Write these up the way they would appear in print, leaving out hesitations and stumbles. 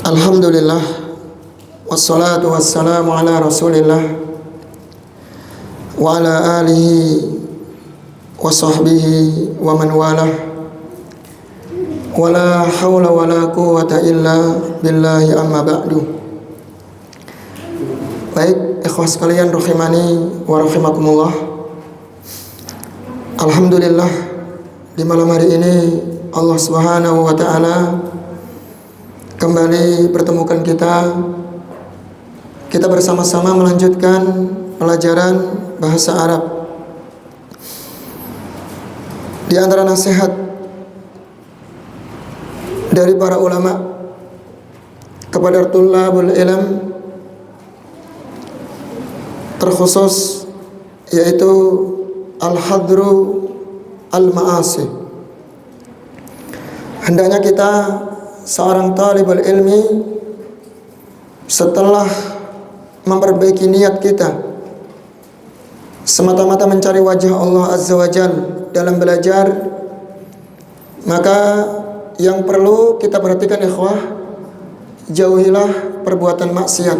Alhamdulillah, wassalatu wassalamu ala rasulillah wa ala alihi wa sahbihi wa man walah, wa la hawla wa la quwwata illa billahi amma ba'du. Baik, ikhwah sekalian rahimani wa rahimakumullah. Alhamdulillah, di malam hari ini Allah Subhanahu wa ta'ala kembali pertemukan kita bersama-sama melanjutkan pelajaran bahasa Arab. Di antara nasihat dari para ulama kepada tulabul ilm terkhusus yaitu al-hadru al-ma'asi. Hendaknya kita seorang talibul ilmi setelah memperbaiki niat kita semata-mata mencari wajah Allah Azza wa Jal dalam belajar, maka yang perlu kita perhatikan ikhwah, jauhilah perbuatan maksiat.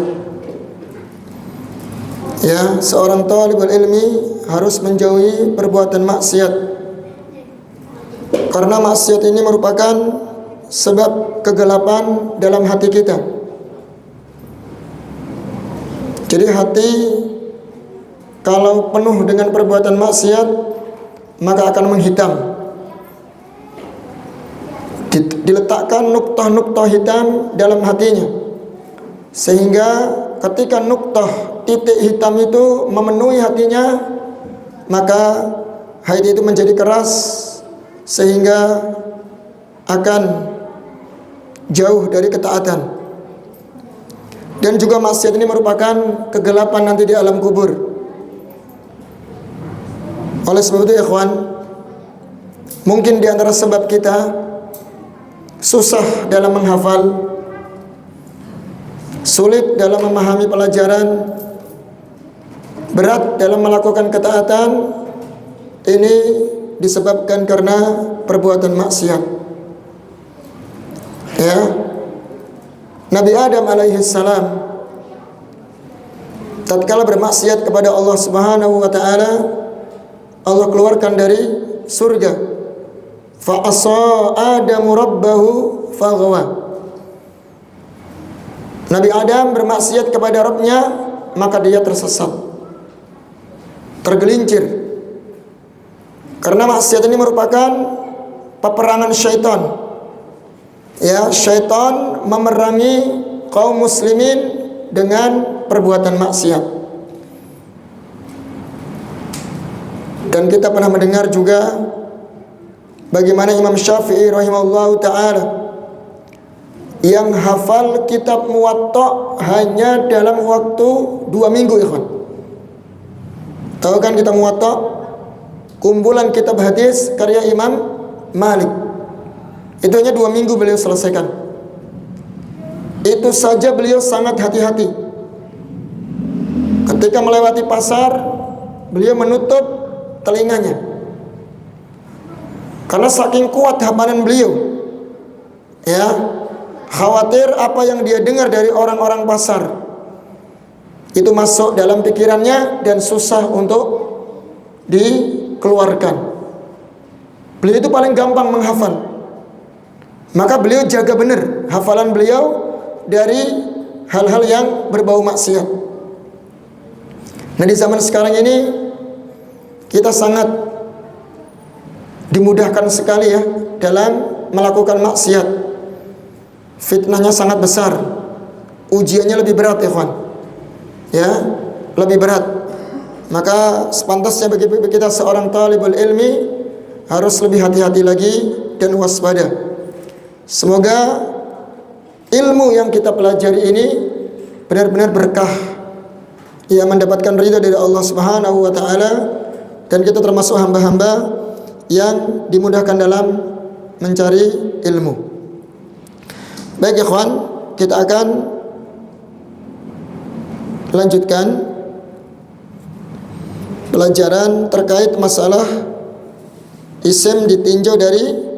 Ya, seorang talibul ilmi harus menjauhi perbuatan maksiat, karena maksiat ini merupakan sebab kegelapan dalam hati kita. Jadi hati kalau penuh dengan perbuatan maksiat maka akan menghitam. Diletakkan nuktah-nuktah hitam dalam hatinya, sehingga ketika nuktah titik hitam itu memenuhi hatinya, maka hati itu menjadi keras sehingga akan jauh dari ketaatan. Dan juga maksiat ini merupakan kegelapan nanti di alam kubur. Oleh sebab itu ikhwan, mungkin di antara sebab kita susah dalam menghafal, sulit dalam memahami pelajaran, berat dalam melakukan ketaatan, ini disebabkan karena perbuatan maksiat. Ya, Nabi Adam alaihi salam tatkala bermaksiat kepada Allah Subhanahu wa taala, Allah keluarkan dari surga. Fa asa Adamu rabbahu faghwa. Nabi Adam bermaksiat kepada Rabbnya, maka dia tersesat, tergelincir. Karena maksiat ini merupakan peperangan syaitan. Ya, syaitan memerangi kaum muslimin dengan perbuatan maksiat. Dan kita pernah mendengar juga bagaimana Imam Syafi'i rahimahullahu ta'ala yang hafal kitab Muwatta hanya dalam waktu 2 minggu ikhwan. Tahu kan kitab Muwatta? Kumpulan kitab hadis karya Imam Malik. Itu hanya 2 minggu beliau selesaikan. Itu saja beliau sangat hati-hati. Ketika melewati pasar, beliau menutup telinganya, karena saking kuat hafalan beliau. Ya, khawatir apa yang dia dengar dari orang-orang pasar itu masuk dalam pikirannya dan susah untuk dikeluarkan. Beliau itu paling gampang menghafal. Maka beliau jaga benar hafalan beliau dari hal-hal yang berbau maksiat. Nah, di zaman sekarang ini kita sangat dimudahkan sekali ya dalam melakukan maksiat. Fitnahnya sangat besar, ujiannya lebih berat ya kawan. Ya, lebih berat. Maka sepantasnya bagi kita seorang talibul ilmi harus lebih hati-hati lagi dan waspada. Semoga ilmu yang kita pelajari ini benar-benar berkah, ia mendapatkan ridha dari Allah Subhanahu wa taala, dan kita termasuk hamba-hamba yang dimudahkan dalam mencari ilmu. Baik ikhwan, kita akan lanjutkan pelajaran terkait masalah isim ditinjau dari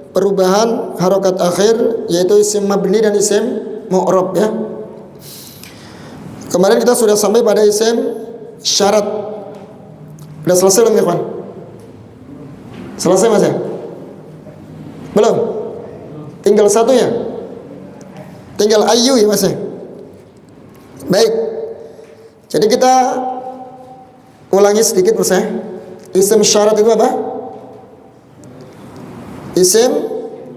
perubahan harokat akhir, yaitu isim mabni dan isim mu'rab ya. Kemarin kita sudah sampai pada isim syarat. Sudah selesai belum ya kawan? Selesai mas ya? Belum? Tinggal satunya. Tinggal ayu ya mas ya. Baik. Jadi kita ulangi sedikit mas ya. Isim syarat itu apa? Isim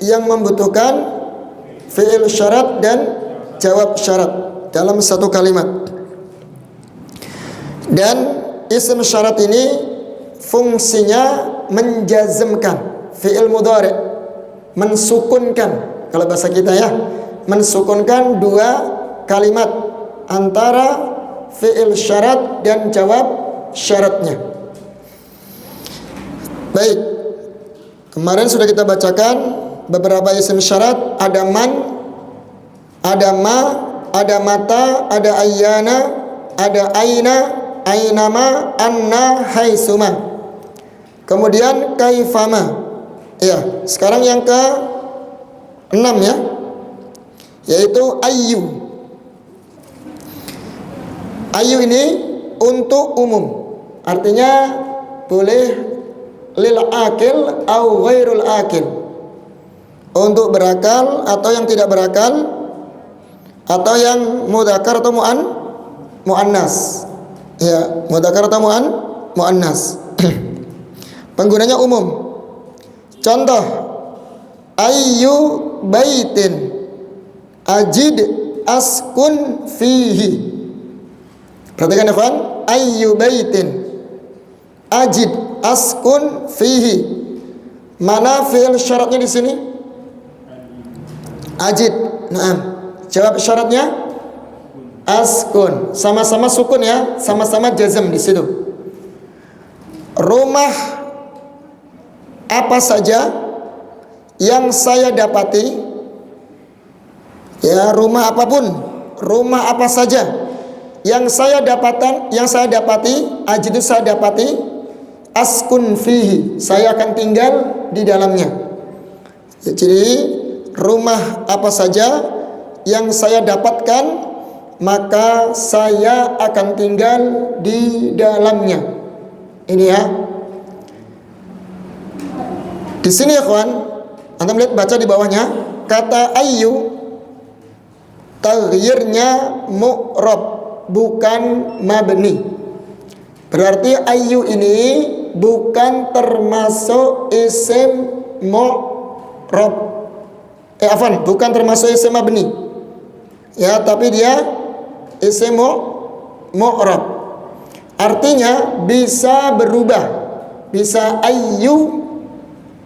yang membutuhkan fi'il syarat dan jawab syarat dalam satu kalimat. Dan isim syarat ini fungsinya menjazmkan fi'il mudhari', mensukunkan, kalau bahasa kita ya, mensukunkan dua kalimat antara fi'il syarat dan jawab syaratnya. Baik, kemarin sudah kita bacakan beberapa isim syarat. Ada man, ada ma, ada mata, ada ayyana, ada aina, ainama, anna, haitsuma. Kemudian kaifama. Ya, sekarang yang ke 6 ya, yaitu ayyu. Ayyu ini untuk umum, artinya boleh lil akil au ghairul akil, untuk berakal atau yang tidak berakal, atau yang mudzakkar atau muannas. Ya, mudzakkar atau muannas. Penggunanya umum. Contoh, ayyu baitin ajid askun fihi. Perhatikan ya kawan, ayyu baitin ajid askun fihi. Mana fi'il syaratnya di sini? Ajid. Nah, jawab syaratnya askun. Sama-sama sukun ya, sama-sama jazm di situ. Rumah apa saja yang saya dapati, ya, rumah apapun, rumah apa saja yang saya dapati, ajid itu saya dapati, askun fihi, saya akan tinggal di dalamnya. Ya, jadi rumah apa saja yang saya dapatkan, maka saya akan tinggal di dalamnya. Ini ya. Di sini ya kawan, Anda melihat, baca di bawahnya, kata ayyu taghyirnya mu'rab, bukan mabni. Berarti ayyu ini bukan termasuk isim mu'rab. Bukan termasuk isim mabni. Ya, tapi dia isim mu'rab. Artinya bisa berubah. Bisa ayyu,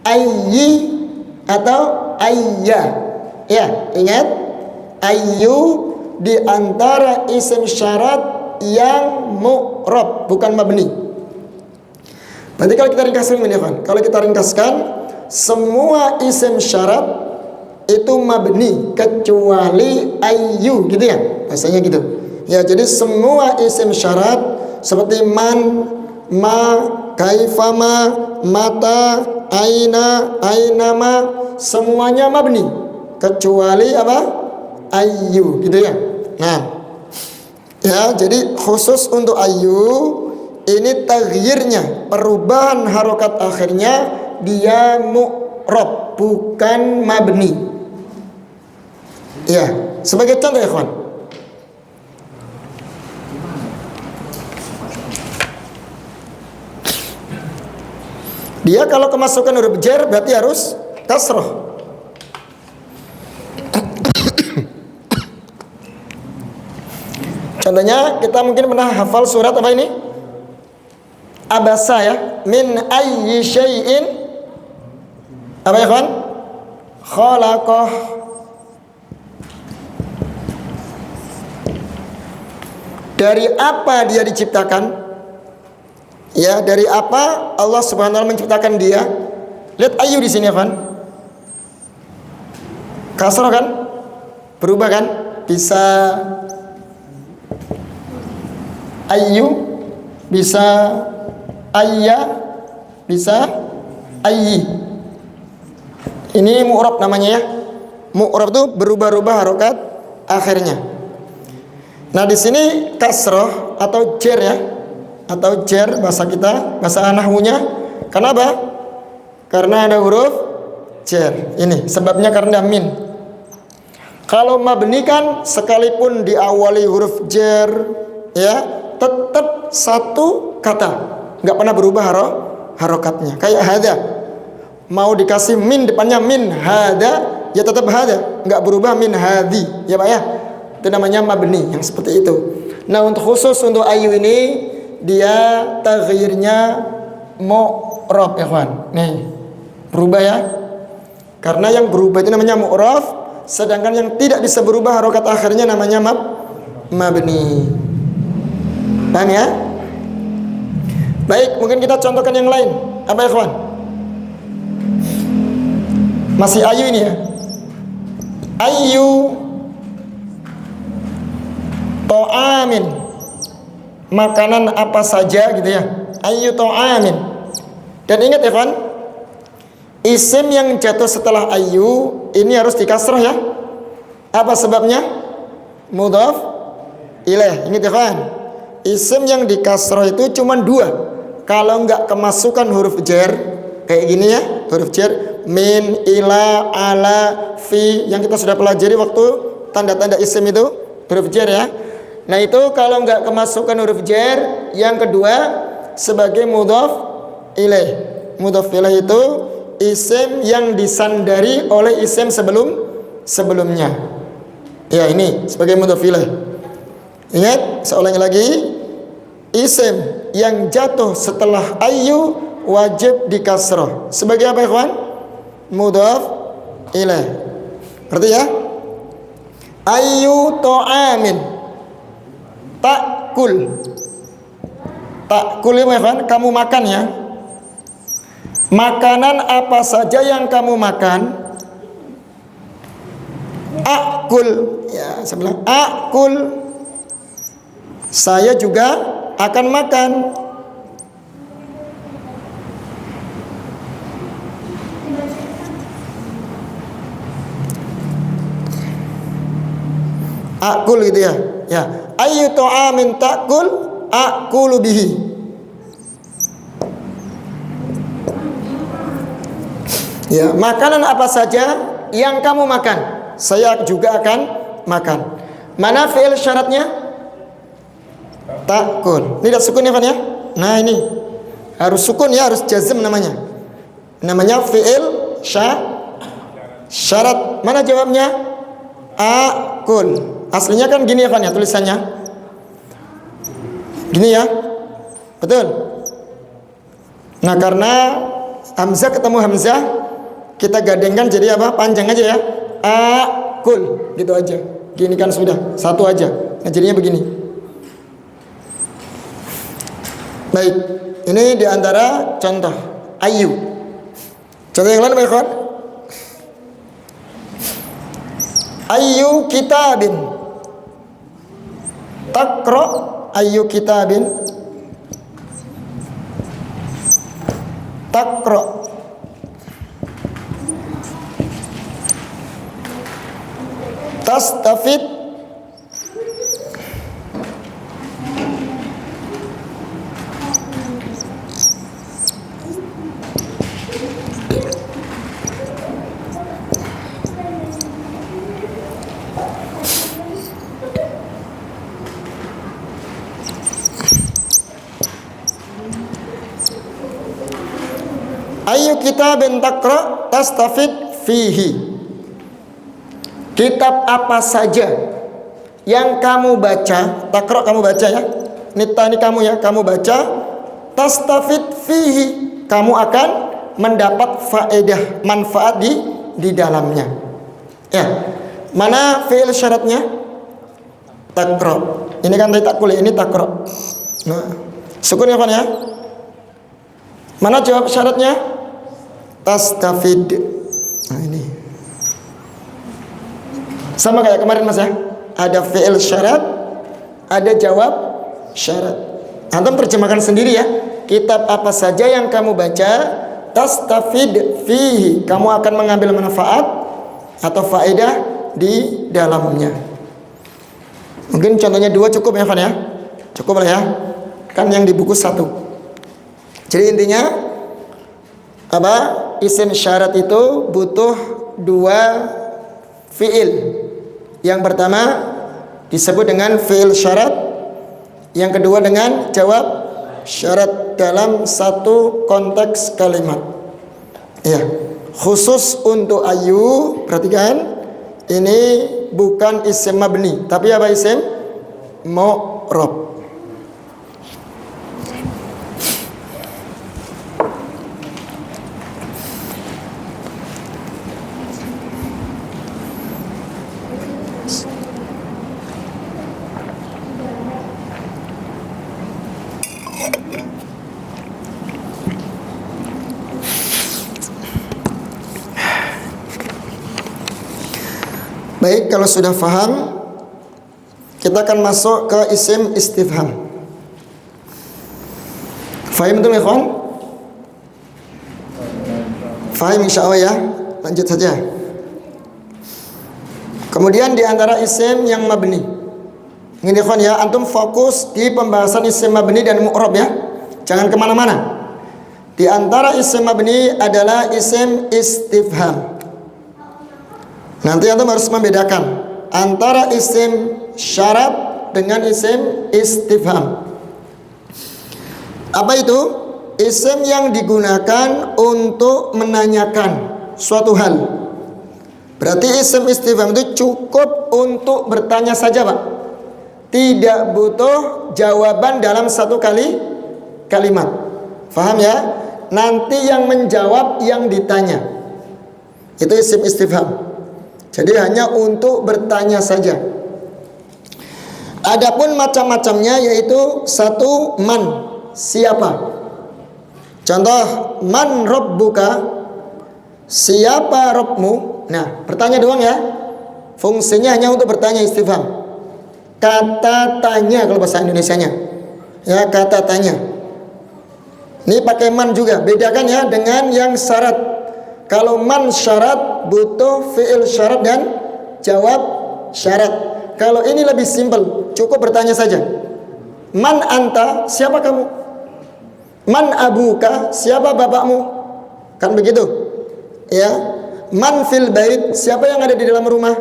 ayyi, atau ayya. Ya, ingat, ayyu di antara isim syarat yang mu'rab, bukan mabni. Berarti kalau kita ringkaskan ini kan, kalau kita ringkaskan, semua isim syarat itu mabni kecuali ayyu, gitu ya, bahasanya gitu. Ya, jadi semua isim syarat seperti man, ma, kaifama, mata, aina, ainama, semuanya mabni kecuali apa? Ayyu, gitu ya. Nah, ya, jadi khusus untuk ayyu ini taghyirnya, perubahan harokat akhirnya, dia mu'rab, bukan mabni. Ya, sebagai contoh ya kawan, dia kalau kemasukan huruf jar berarti harus kasroh. Contohnya, kita mungkin pernah hafal surat apa ini? Abasa ya. Min ayyi syai'in, apa ya kawan? Khalaqah. Dari apa dia diciptakan? Ya, dari apa Allah Subhanahu wa taala menciptakan dia? Lihat ayyu di sini ya kawan. Kasroh kan? Berubah kan? Bisa ayyu, bisa ayya, bisa ayyi. Ini mu'rab namanya ya. Mu'rab itu berubah-ubah harokat akhirnya. Nah, di sini kasroh atau jer ya, atau jer bahasa kita, bahasa nahwunya. Kenapa? Karena ada huruf jer. Ini sebabnya karena min. Kalau mabni kan sekalipun diawali huruf jer ya, tetap satu kata, nggak pernah berubah harokatnya. Kayak hada, mau dikasih min depannya min hada, ya tetap hada, nggak berubah min hadi, ya Pak ya. Itu namanya mabni yang seperti itu. Nah, untuk khusus untuk ayu ini dia taghyirnya mu'rab ya kawan. Nih, berubah ya. Karena yang berubah itu namanya mu'rab, sedangkan yang tidak bisa berubah harokat akhirnya namanya mabni. Paham ya? Baik, mungkin kita contohkan yang lain. Apa ya kawan? Masih ayu ini ya. Ayu to'amin, makanan apa saja gitu ya. Ayu to'amin. Dan ingat ya kawan, isim yang jatuh setelah ayu ini harus dikasroh ya. Apa sebabnya? Mudhaf ilaih. Ingat ya kawan, isim yang dikasroh itu cuma dua. Kalau nggak kemasukan huruf jer kayak gini ya, huruf jer, min, ila, ala, fi, yang kita sudah pelajari waktu tanda-tanda isim itu huruf jer ya. Nah, itu kalau nggak kemasukan huruf jer, yang kedua sebagai mudhaf ilaih. Mudhaf ilaih itu isim yang disandari oleh isim sebelumnya. Ya, ini sebagai mudhaf ilaih. Ingat, saya ulangi lagi, isim yang jatuh setelah ayu wajib dikasroh. Sebagai apa ya kawan? Mudhaf ilaih. Berarti ya, ayu to'amin takul. Takul ya kawan, kamu makan ya. Makanan apa saja yang kamu makan? Akul ya, saya bilang akul, saya juga akan makan. Akul gitu ya. Ya, ayu ta'amin takul akulu bihi. Ya, makanan apa saja yang kamu makan, saya juga akan makan. Mana fi'il syaratnya? Takul. Ini tidak sukun ya kan ya? Nah, ini harus sukun ya, harus jazm namanya. Namanya fi'il syarat. Mana jawabnya? Akul. Aslinya kan gini ya kan ya tulisannya. Gini ya. Betul. Nah, karena hamzah ketemu hamzah, kita gadengkan jadi apa? Panjang aja ya. Akul. Gitu aja. Gini kan sudah, satu aja. Nah, jadinya begini. Baik, ini diantara contoh ayu. Contoh yang lain apa ya kawan? Ayu kitabin takro, ayu kitabin takro. Tastafid ayu kitabin takra tastafid fihi. Kitab apa saja yang kamu baca, takra kamu baca ya. Nita ini kamu ya, kamu baca. Tastafid fihi, kamu akan mendapat faedah, manfaat di dalamnya. Ya. Mana fi'il syaratnya? Takra. Ini kan tadi takul, ini takra. Nah, sukun ya kan ya? Mana jawab syaratnya? Tastafid. Nah, ini sama kayak kemarin mas ya, ada fi'il syarat, ada jawab syarat. Antum terjemahkan sendiri ya. Kitab apa saja yang kamu baca, tastafid fihi, kamu akan mengambil manfaat atau faedah di dalamnya. Mungkin contohnya 2 cukup ya Fan ya. Cukup lah ya. Kan yang di buku 1. Jadi intinya apa? Isim syarat itu butuh 2 fiil. Yang pertama disebut dengan fiil syarat. Yang kedua dengan jawab syarat dalam satu konteks kalimat. Ya. Khusus untuk ayu, perhatikan. Ini bukan isim mabni, tapi apa isim? Mu'rab. Baik, kalau sudah faham, kita akan masuk ke isim istifham. Fahim betul ya kawan? Fahim insya Allah ya. Lanjut saja. Kemudian di antara isim yang mabni. Ini kawan ya, antum fokus di pembahasan isim mabni dan mu'rab ya. Jangan kemana-mana. Di antara isim mabni adalah isim istifham. Nanti antum harus membedakan antara isim syarat dengan isim istifham. Apa itu? Isim yang digunakan untuk menanyakan suatu hal. Berarti isim istifham itu cukup untuk bertanya saja Pak. Tidak butuh jawaban dalam satu kalimat. Faham ya? Nanti yang menjawab yang ditanya. Itu isim istifham. Jadi hanya untuk bertanya saja. Adapun macam-macamnya yaitu 1 man, siapa. Contoh, man rabbuka, siapa Rabbmu. Nah, bertanya doang ya. Fungsinya hanya untuk bertanya istifham. Kata tanya kalau bahasa Indonesianya. Ya, kata tanya. Ini pakai man juga. Bedakan ya dengan yang syarat. Kalau man syarat butuh fi'il syarat dan jawab syarat. Kalau ini lebih simpel, cukup bertanya saja. Man anta, siapa kamu? Man abuka, siapa bapakmu? Kan begitu. Ya. Man fil bait, siapa yang ada di dalam rumah?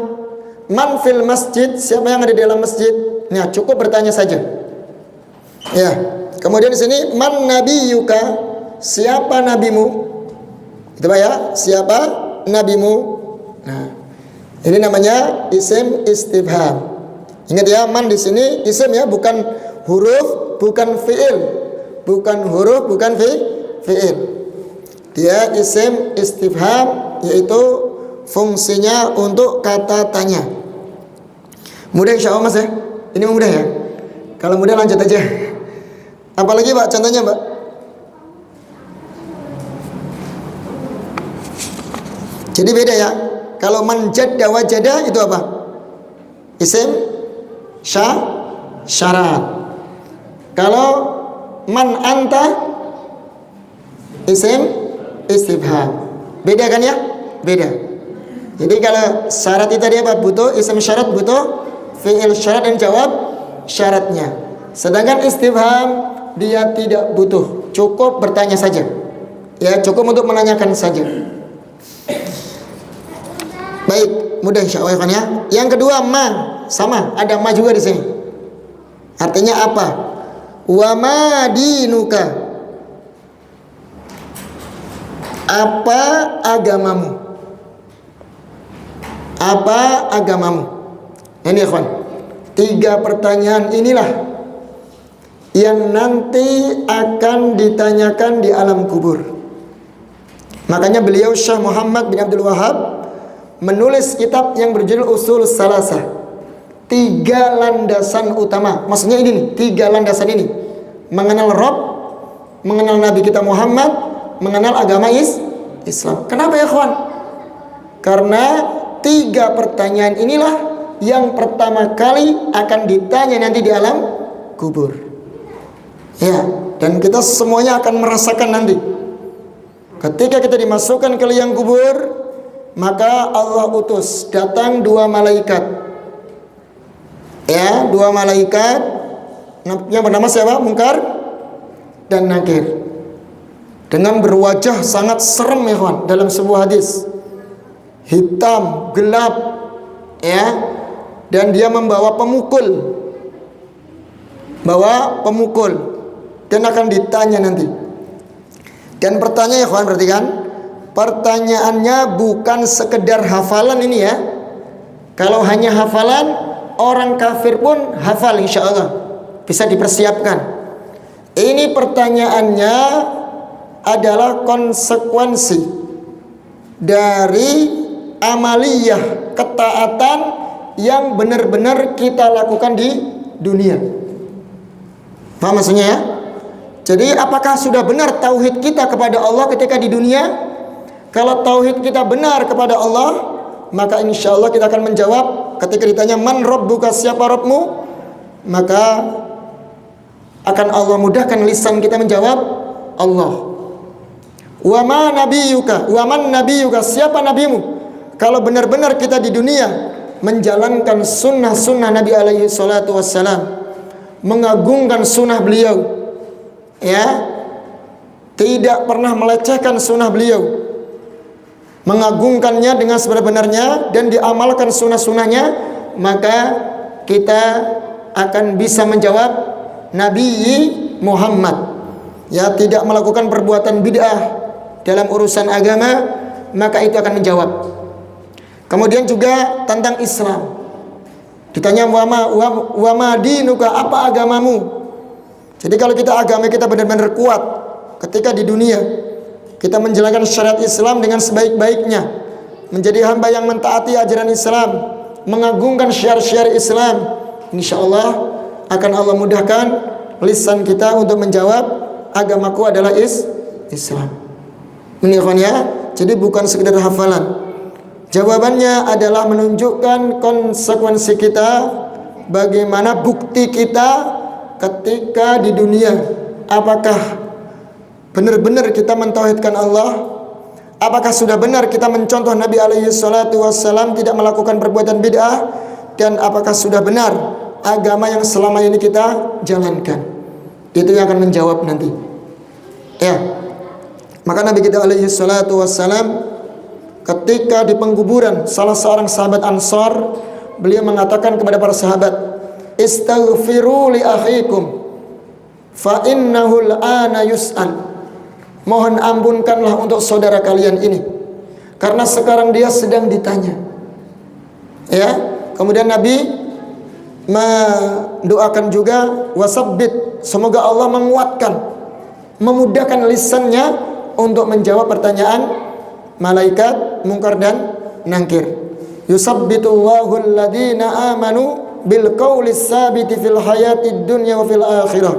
Man fil masjid, siapa yang ada di dalam masjid? Nah, cukup bertanya saja. Ya. Kemudian di sini man nabiyuka, siapa nabimu? Itu Pak ya, siapa nabimu? Nah, ini namanya isim istifham. Ingat ya, man di sini isim ya, bukan huruf, bukan fiil. Bukan huruf, bukan fiil. Dia isim istifham, yaitu fungsinya untuk kata tanya. Mudah insya Allah Mas ya. Ini mudah ya. Kalau mudah lanjut aja. Apalagi Pak contohnya Pak? Jadi beda ya. Kalau man jadda wajada itu apa? Isim syarat. Kalau man anta isim istifham. Beda kan ya? Beda. Jadi kalau syarat itu tadi apa? Butuh isim syarat, butuh fi'il syarat dan jawab syaratnya. Sedangkan istifham dia tidak butuh, cukup bertanya saja. Ya, cukup untuk menanyakan saja. Baik, mudah insya Allah ya. Yang kedua ma, sama, ada ma juga di sini. Artinya apa? Wa ma dinuka. Apa agamamu? Apa agamamu? Ini ya kawan. 3 pertanyaan inilah yang nanti akan ditanyakan di alam kubur. Makanya beliau Syekh Muhammad bin Abdul Wahab menulis kitab yang berjudul Usul Salasah. 3 landasan utama. Maksudnya ini nih, 3 landasan ini. Mengenal Rabb, mengenal Nabi kita Muhammad, mengenal agama Islam. Kenapa ya kawan? Karena 3 pertanyaan inilah yang pertama kali akan ditanya nanti di alam kubur. Ya, dan kita semuanya akan merasakan nanti. Ketika kita dimasukkan ke liang kubur, maka Allah utus datang 2 malaikat. Ya, dua malaikat yang bernama siapa? Munkar dan Nakir. Dengan berwajah sangat serem ya kawan, dalam sebuah hadis. Hitam, gelap, ya. Dan dia membawa pemukul. Bawa pemukul. Dan akan ditanya nanti. Dan pertanyaan ya kawan, perhatikan. Pertanyaannya bukan sekedar hafalan ini ya. Kalau hanya hafalan, orang kafir pun hafal insya Allah. Bisa dipersiapkan. Ini pertanyaannya adalah konsekuensi dari amaliyah ketaatan yang benar-benar kita lakukan di dunia. Paham maksudnya ya? Jadi apakah sudah benar tauhid kita kepada Allah ketika di dunia? Kalau tauhid kita benar kepada Allah, maka insya Allah kita akan menjawab ketika ditanya man rabbuka, siapa Rabbmu, maka akan Allah mudahkan lisan kita menjawab Allah. Wa ma nabiyuka, wa man nabiyuka, siapa nabimu? Kalau benar-benar kita di dunia menjalankan sunnah-sunnah Nabi alaihi salatu wassalam, mengagungkan sunnah beliau, ya, tidak pernah melecehkan sunnah beliau, mengagungkannya dengan sebenar-benarnya dan diamalkan sunnah-sunnahnya, maka kita akan bisa menjawab Nabi Muhammad, ya, tidak melakukan perbuatan bid'ah dalam urusan agama, maka itu akan menjawab. Kemudian juga tentang Islam, ditanya wa ma dinuka, apa agamamu? Jadi kalau kita agama kita benar-benar kuat ketika di dunia, kita menjalankan syariat Islam dengan sebaik-baiknya, menjadi hamba yang mentaati ajaran Islam, mengagungkan syiar-syiar Islam, insya Allah akan Allah mudahkan lisan kita untuk menjawab agamaku adalah Islam. Ini ya, jadi bukan sekedar hafalan. Jawabannya adalah menunjukkan konsekuensi kita, bagaimana bukti kita ketika di dunia. Apakah benar-benar kita mentauhidkan Allah? Apakah sudah benar kita mencontoh Nabi alaihi salatu wassalam, tidak melakukan perbuatan bid'ah? Dan apakah sudah benar agama yang selama ini kita jalankan? Itu yang akan menjawab nanti. Ya. Maka Nabi kita alaihi salatu wassalam ketika di pengkuburan salah seorang sahabat Ansar, beliau mengatakan kepada para sahabat, istaghfiru li akhikum fa innahu al-ana yus'al. Mohon ampunkanlah untuk saudara kalian ini, karena sekarang dia sedang ditanya. Ya, kemudian Nabi mendoakan juga wasabbit, semoga Allah menguatkan, memudahkan lisannya untuk menjawab pertanyaan malaikat Munkar dan Nakir. Yusabbitullahu alladhina amanu bil qawli tsabiti fil hayatid dunya wa fil akhirah.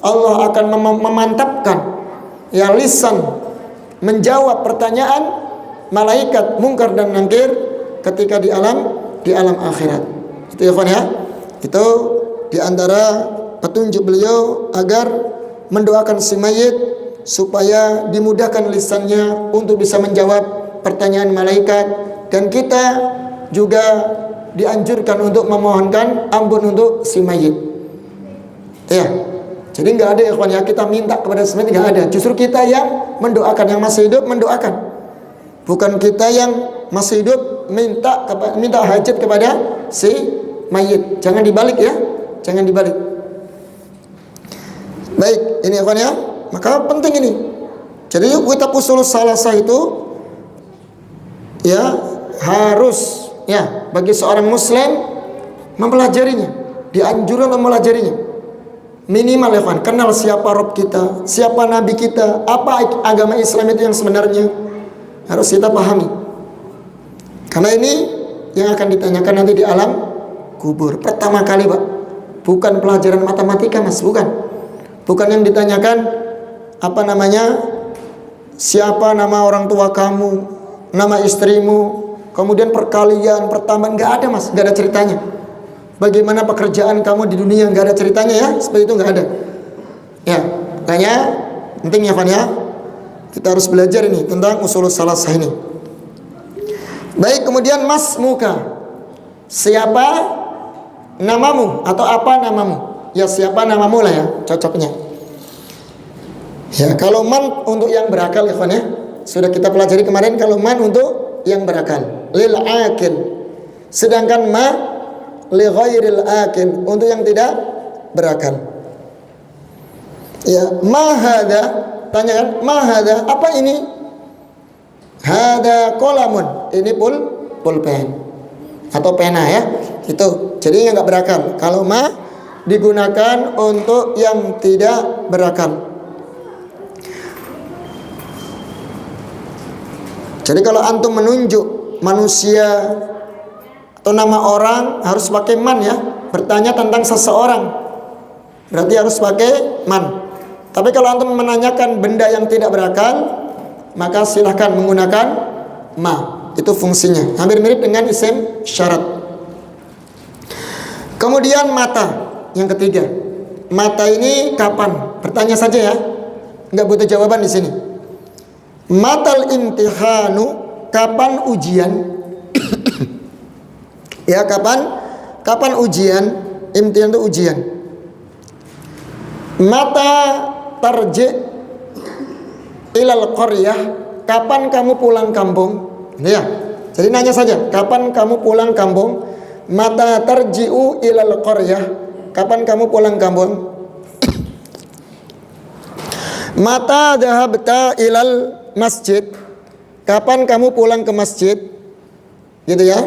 Allah akan memantapkan ya lisan menjawab pertanyaan malaikat Munkar dan Nakir ketika di alam akhirat. Itu ya kawan ya. Itu di antara petunjuk beliau agar mendoakan si mayit supaya dimudahkan lisannya untuk bisa menjawab pertanyaan malaikat, dan kita juga dianjurkan untuk memohonkan ampun untuk si mayit. Ya, jadi nggak ada ya kawan ya kita minta kepada si mayit, nggak ada. Justru kita yang mendoakan, yang masih hidup mendoakan, bukan kita yang masih hidup minta hajat kepada si mayit. Jangan dibalik ya, jangan dibalik. Baik, ini ya kawan ya. Maka penting ini. Jadi kitab usul salasah itu ya harus ya bagi seorang muslim mempelajarinya, dianjurkan untuk mempelajarinya. Minimal ya kan, kenal siapa Rabb kita, siapa Nabi kita, apa agama Islam itu yang sebenarnya harus kita pahami. Karena ini yang akan ditanyakan nanti di alam kubur. Pertama kali Pak, bukan pelajaran matematika Mas, bukan. Bukan yang ditanyakan apa namanya, siapa nama orang tua kamu, nama istrimu, kemudian perkalian, pertambahan, nggak ada Mas, nggak ada ceritanya. Bagaimana pekerjaan kamu di dunia, nggak ada ceritanya ya, seperti itu nggak ada. Ya, makanya penting ya Fan ya, kita harus belajar ini tentang usul salasah ini. Baik, kemudian mas muka, siapa namamu atau apa namamu. Ya siapa namamu lah ya cocoknya. Ya kalau man untuk yang berakal ya kawan ya. Sudah kita pelajari kemarin kalau man untuk yang berakal. Lil akil. Sedangkan ma li ghairil akil untuk yang tidak berakal. Ya, ma hadza, tanya kan, ma hadza, apa ini? Hadza qalamun. Ini pulpen atau pena ya. Itu. Jadi yang enggak berakal. Kalau ma digunakan untuk yang tidak berakal. Jadi kalau antum menunjuk manusia atau nama orang harus pakai man ya. Bertanya tentang seseorang berarti harus pakai man. Tapi kalau antum menanyakan benda yang tidak berakal, maka silahkan menggunakan ma. Itu fungsinya. Hampir mirip dengan isim syarat. Kemudian mata yang ketiga. Mata ini kapan? Bertanya saja ya. Enggak butuh jawaban di sini. Matal imtihanu, kapan ujian? Ya, kapan ujian? Imtihan itu ujian. Mata tarji ilal qaryah, kapan kamu pulang kampung? Ya. Jadi nanya saja, kapan kamu pulang kampung? Mata tarji'u ilal qaryah, kapan kamu pulang kampung? Mata dhahabta ilal masjid, kapan kamu pulang ke masjid? Gitu ya.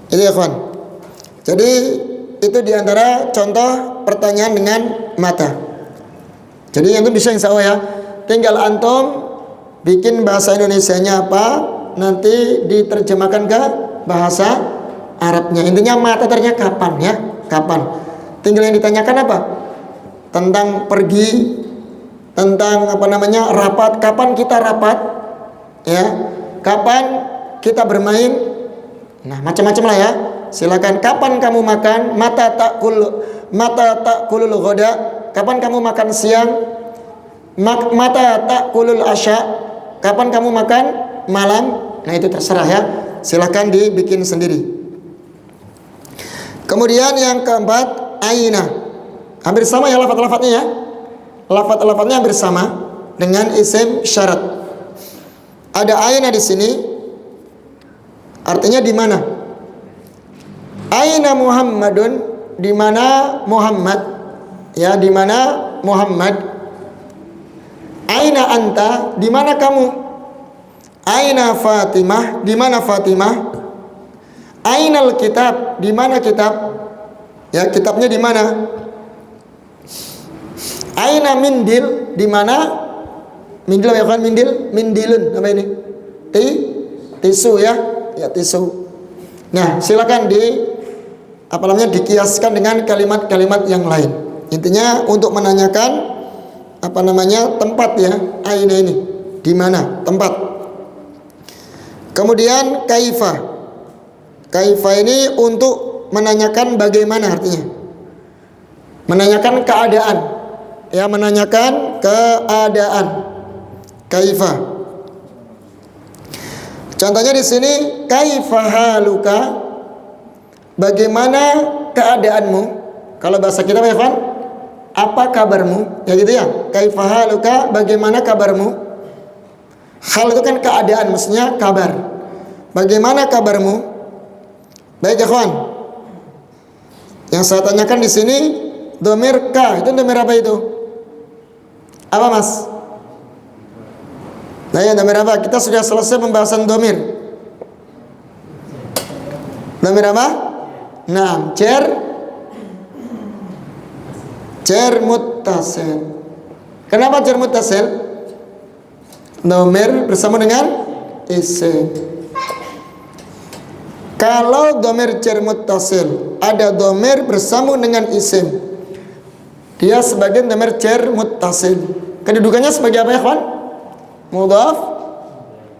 Itu ya kawan. Jadi itu diantara contoh pertanyaan dengan mata. Jadi yang itu bisa insya Allah ya. Tinggal antum bikin bahasa Indonesianya apa, nanti diterjemahkan ke bahasa Arabnya. Intinya mata ternyata kapan ya, kapan. Tinggal yang ditanyakan apa? Tentang pergi, tentang apa namanya rapat, kapan kita rapat, ya, kapan kita bermain, nah macam-macam lah ya. Silakan. Kapan kamu makan? Mata takulul ghoda, kapan kamu makan siang? Mata takulul asya, kapan kamu makan malam? Nah itu terserah ya. Silakan dibikin sendiri. Kemudian yang keempat, aina. Hampir sama ya lafaz-lafaznya ya. Lafaz-lafaznya hampir sama dengan isim syarat. Ada aina di sini, artinya di mana? Aina Muhammadun, di mana Muhammad? Ya, di mana Muhammad? Aina anta, di mana kamu? Aina Fatimah, di mana Fatimah? Ainal kitab, di mana kitab? Ya, kitabnya di mana? Aina mindil, di mana? Mindil ya kan, mindilun apa ini? Tisu ya, ya tisu. Nah, silakan dikiaskan dengan kalimat-kalimat yang lain. Intinya untuk menanyakan apa namanya tempat ya, aina ini di mana tempat. Kemudian kaifa. Kaifa ini untuk menanyakan bagaimana artinya. Menanyakan keadaan. Ya, menanyakan keadaan. Kaifa. Contohnya di sini kaifa haluka, bagaimana keadaanmu? Kalau bahasa kita apa ya, Van? Apa kabarmu? Ya gitu ya. Kaifa haluka, bagaimana kabarmu? Hal itu kan keadaan, maksudnya kabar. Bagaimana kabarmu? Baik ya kawan. Yang saya tanyakan di sini domir ka, itu domir apa itu? Apa mas? Nah ya, domir apa? Kita sudah selesai pembahasan domir. Domir apa? Nah, jar muttasil. Kenapa jar muttasil? Domir bersama dengan isim. Kalau domir jar muttasil ada domir bersambung dengan isim, dia sebagai domir jar muttasil. Kedudukannya sebagai apa ya kawan?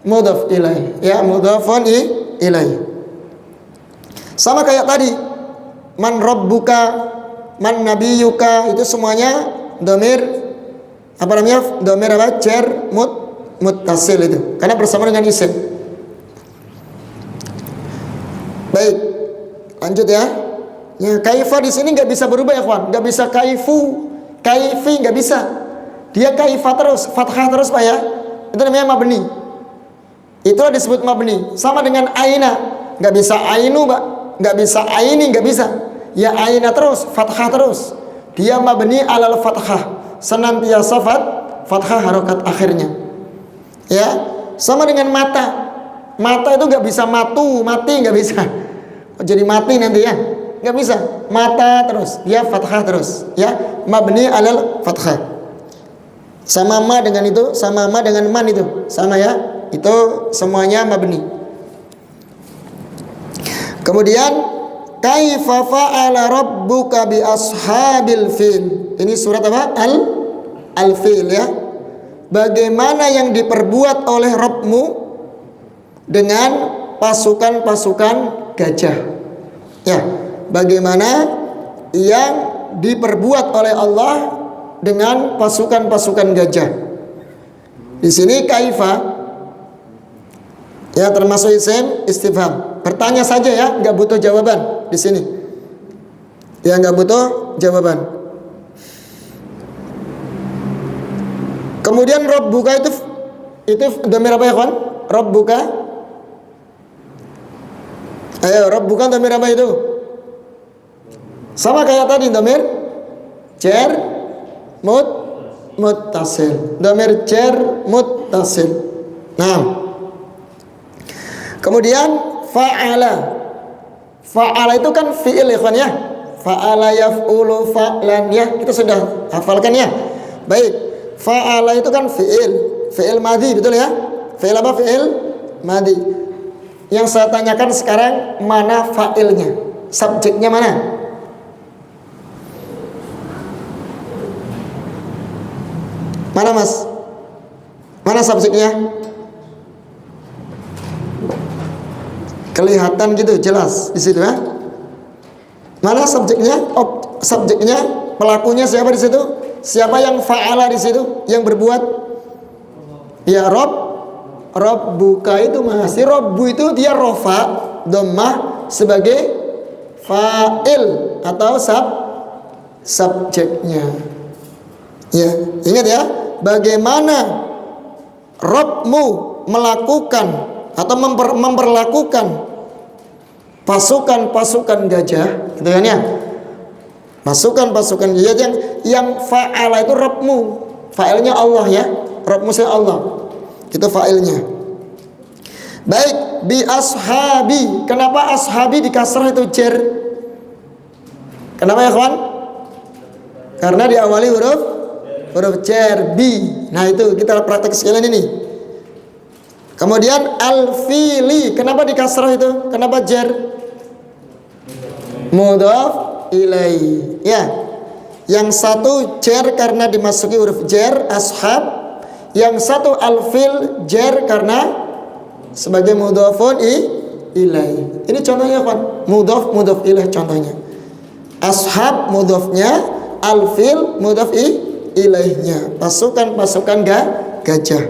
Mudhaf ilaih. Ya, mudhafun ilaih. Sama kayak tadi, man rabbuka, man nabiyuka, itu semuanya domir apa namanya? Domir apa? Jar muttasil itu. Karena bersama dengan isim. Baik, lanjut ya. Ya, kaifa di sini nggak bisa berubah ya kawan, nggak bisa kaifu, kaifi nggak bisa. Dia kaifa terus, fathah terus Pak ya. Itu namanya mabni. Itulah disebut mabni. Sama dengan aina, nggak bisa ainu Pak, nggak bisa aini, nggak bisa. Ya aina terus, fathah terus. Dia mabni alal fathah, senantiasa fathah harokat akhirnya. Ya, sama dengan mata. Mata itu nggak bisa mati nggak bisa. Jadi mati nanti ya. Nggak bisa, mata terus, dia fathah terus, ya mabni alal fathah. Sama ma dengan itu, sama ma dengan man itu, sama ya, itu semuanya mabni. Kemudian kaifa fa'ala rabbuka bi ashabil fil. Ini surat apa? Al-Fil ya. Bagaimana yang diperbuat oleh Rabbmu dengan pasukan-pasukan gajah. Ya. Bagaimana yang diperbuat oleh Allah dengan pasukan-pasukan gajah. Di sini kaifa ya termasuk isim istifham. Bertanya saja ya, nggak butuh jawaban di sini. Ya nggak butuh jawaban. Kemudian rabbuka itu dhamir apa ya kawan? Rabbuka. Ayo rabbuka dhamir apa itu? Sama kayak tadi dhamir jar muttasil. Dhamir jar muttasil. Nah. Kemudian fa'ala. Fa'ala itu kan fi'il ya, ya. Fa'ala yaf'ulu fa'lan ya. Kita sudah hafalkan ya. Baik. Fa'ala itu kan fi'il. Fi'il madhi, betul ya? Fi'il apa? Fi'il madhi. Yang saya tanyakan sekarang mana fa'ilnya? Subjeknya mana? Mana mas? Mana subjeknya? Kelihatan gitu jelas di situ ya. Mana subjeknya? Subjeknya, pelakunya siapa di situ? Siapa yang fa'ala di situ? Yang berbuat? Ya Rabbuka itu masih Rabbu itu dia rofa dhammah sebagai fa'il atau subjeknya. Ya, ingat ya. Bagaimana Rabbmu melakukan atau memperlakukan pasukan-pasukan gajah, gitu kan ya? Pasukan-pasukan gajah yang fa'ala itu Rabbmu, fa'ilnya Allah ya, Rabbmu saya Allah, itu fa'ilnya. Baik, bi ashabi. Kenapa ashabi di kasrah itu jar? Kenapa ya kawan? Karena diawali huruf jar bi. Nah itu kita praktek sekalian ini. Kemudian al-fili. Kenapa di kasrah itu? Kenapa jar? Mudhaf ilaihi. Ya. Yang satu jar karena dimasuki huruf jar ashab. Yang satu al-fil jar karena sebagai mudhafun ilaihi. Ini contohnya kan? Mudhaf ilaih contohnya. Ashab mudhafnya, al-fil mudhaf ilaihnya. Pasukan-pasukan gajah.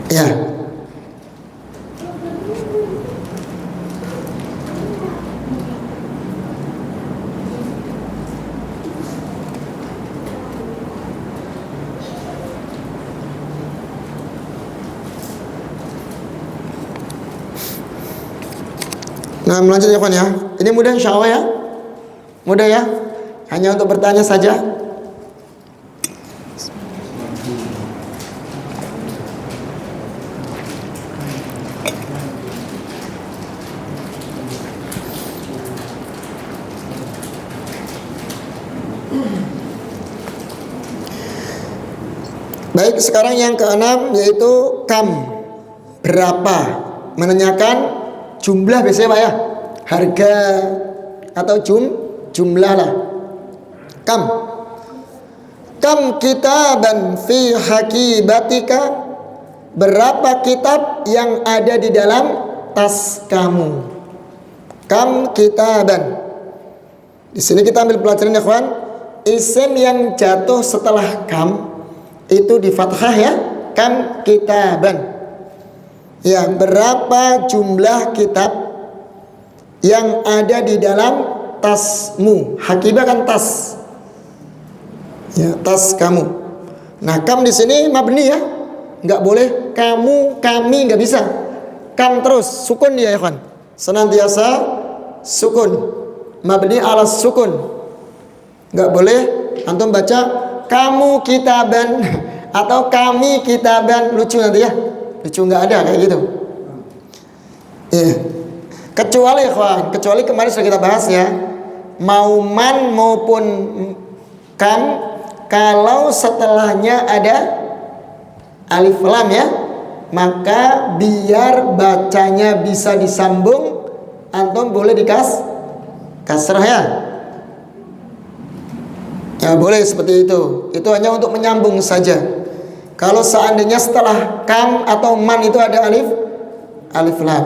Ya. Nah, melanjut ya kawan ya. Ini mudah insya Allah ya. Mudah ya. Hanya untuk bertanya saja. Baik, sekarang yang keenam yaitu kam. Berapa? Menanyakan jumlah biasanya Pak ya. Harga atau jumlah lah. Kam kitaban fi hakibatika. Berapa kitab yang ada di dalam tas kamu? Kam kitaban. Di sini kita ambil pelajaran ya kawan. Isim yang jatuh setelah kam itu di fathah ya. Kam kitaban. Ya, berapa jumlah kitab? yang ada di dalam tasmu. Hakibah kan tas, ya, tas kamu. Nah, kam di sini mabni ya, nggak boleh kamu, kami, nggak bisa. Kam terus sukun dia ya kan, senantiasa sukun, mabni ala sukun. Nggak boleh antum baca kamu kitaban atau kami kitaban, lucu nanti ya, lucu, nggak ada kayak gitu. Iya. Kecuali ikhwan, kecuali kemarin sudah kita bahas ya, mau man maupun kam, kalau setelahnya ada alif lam ya, maka biar bacanya bisa disambung, antum boleh kasrah ya. Ya boleh seperti itu. Itu hanya untuk menyambung saja. Kalau seandainya setelah kam atau man itu ada alif lam.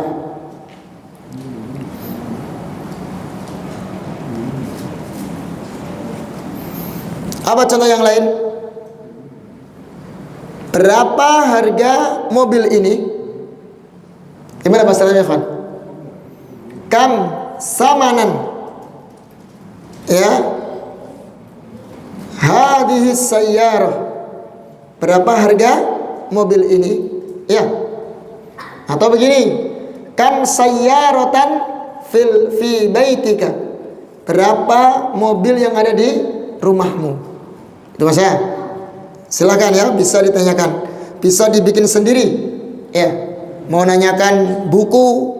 Apa contoh yang lain? Berapa harga mobil ini? Gimana bahasanya, Fan? Kam samanan. Ya. Hadhihi sayyarah. Berapa harga mobil ini? Ya. Atau begini, kam sayyaratan fi baitika. Berapa mobil yang ada di rumahmu? Itu maksudnya. Silakan ya, bisa ditanyakan, bisa dibikin sendiri. Ya. Mau nanyakan buku,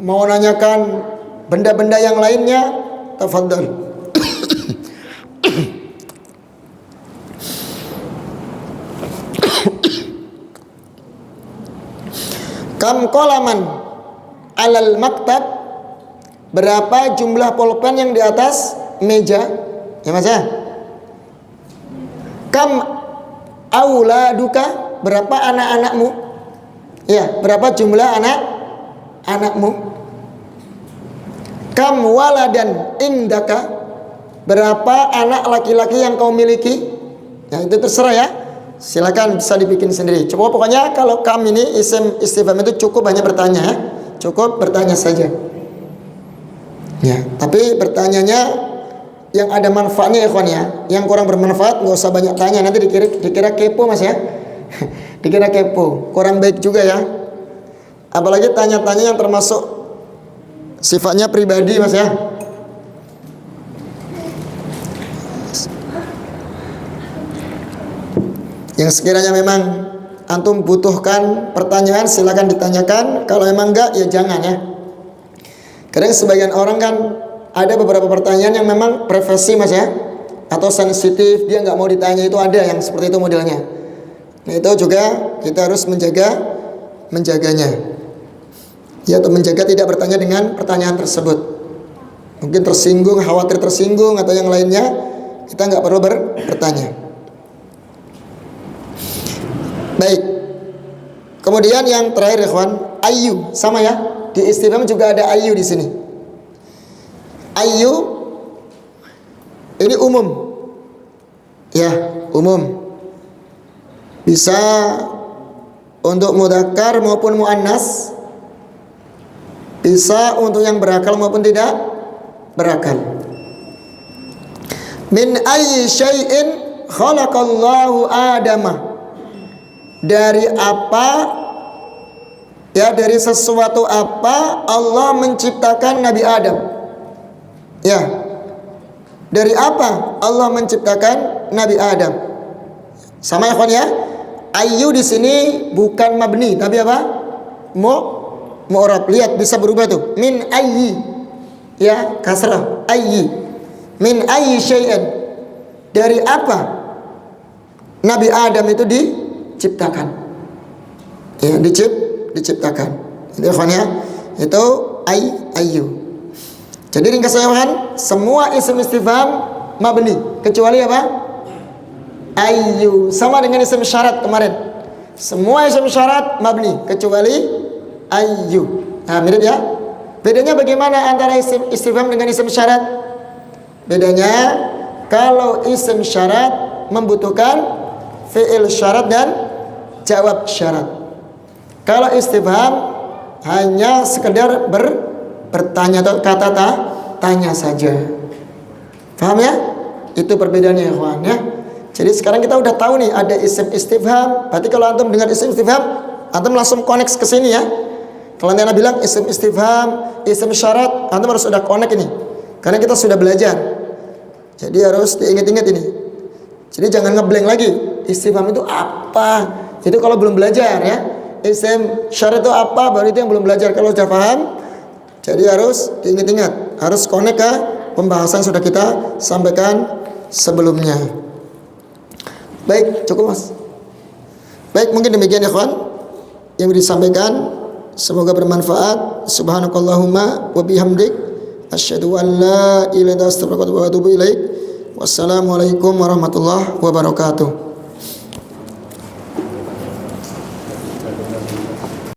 mau nanyakan benda-benda yang lainnya, tafadhal. Kam qalaman alal maktab. Berapa jumlah pulpen yang di atas meja? Ya Mas ya. Kam auladuka. Berapa anak-anakmu? Ya, berapa jumlah anak-anakmu? Kam waladan indaka. Berapa anak laki-laki yang kau miliki? Ya, itu terserah ya. Silakan bisa dibikin sendiri. Coba pokoknya kalau kam ini isim istifham itu cukup hanya bertanya ya. Cukup bertanya saja. Ya, tapi bertanyanya yang ada manfaatnya ya kawan ya. Yang kurang bermanfaat nggak usah banyak tanya, nanti dikira kepo Mas ya. Dikira kepo, kurang baik juga ya. Apalagi tanya-tanya yang termasuk sifatnya pribadi Mas ya. Yang sekiranya memang antum butuhkan pertanyaan, silakan ditanyakan. Kalau emang enggak ya jangan ya. Kadang sebagian orang kan ada beberapa pertanyaan yang memang privasi Mas ya, atau sensitif, dia nggak mau ditanya, itu ada yang seperti itu modelnya. Nah itu juga kita harus menjaganya ya, atau menjaga tidak bertanya dengan pertanyaan tersebut. Mungkin tersinggung, khawatir tersinggung atau yang lainnya, kita nggak perlu bertanya. Baik. Kemudian yang terakhir ikhwan, ayu sama ya. Di istifham juga ada ayu di sini. Ayu ini umum. Ya, umum. Bisa untuk mudzakkar maupun muannas. Bisa untuk yang berakal maupun tidak berakal. Min ayyi syai'in khalaqallahu Adama. Dari apa ya, dari sesuatu apa Allah menciptakan Nabi Adam. Ya, dari apa Allah menciptakan Nabi Adam? Sama ya kawan ya. Ayu di sini bukan mabni tapi apa? Mu'rab. Lihat bisa berubah tuh. Min ayyi ya, kasrah ayyi. Min ayyi syai'in. Dari apa Nabi Adam itu diciptakan? Ya, diciptakan. Itu ya. Itu ayu. Jadi ringkasnya kan, semua isim istifham mabni kecuali apa? Ayu. Sama dengan isim syarat kemarin. Semua isim syarat mabni kecuali ayu. Nah, mirip ya. Bedanya bagaimana antara isim istifham dengan isim syarat? Bedanya kalau isim syarat membutuhkan fi'il syarat dan jawab syarat. Kalau istifham hanya sekedar bertanya atau kata tanya saja. Paham ya? Itu perbedaannya ya kawan ya. Jadi sekarang kita udah tahu nih ada isim istifham. Berarti kalau antum dengar isim istifham, antum langsung connect ke sini ya. Kalau Anda bilang isim istifham, isim syarat, antum harus sudah connect ini. Karena kita sudah belajar. Jadi harus diingat-ingat ini. Jadi jangan ngeblank lagi. Istifham itu apa? Itu kalau belum belajar ya. Isim syarat itu apa? Baru itu yang belum belajar. Kalau sudah paham, jadi harus diingat-ingat. Harus connect ke pembahasan sudah kita sampaikan sebelumnya. Baik, cukup mas. Baik, mungkin demikian ya kawan yang disampaikan. Semoga bermanfaat. Subhanakallahumma wa bihamdik asyhadu an la ilaha illa anta astaghfiruka wa atubu ilaik. Wassalamualaikum warahmatullahi wabarakatuh.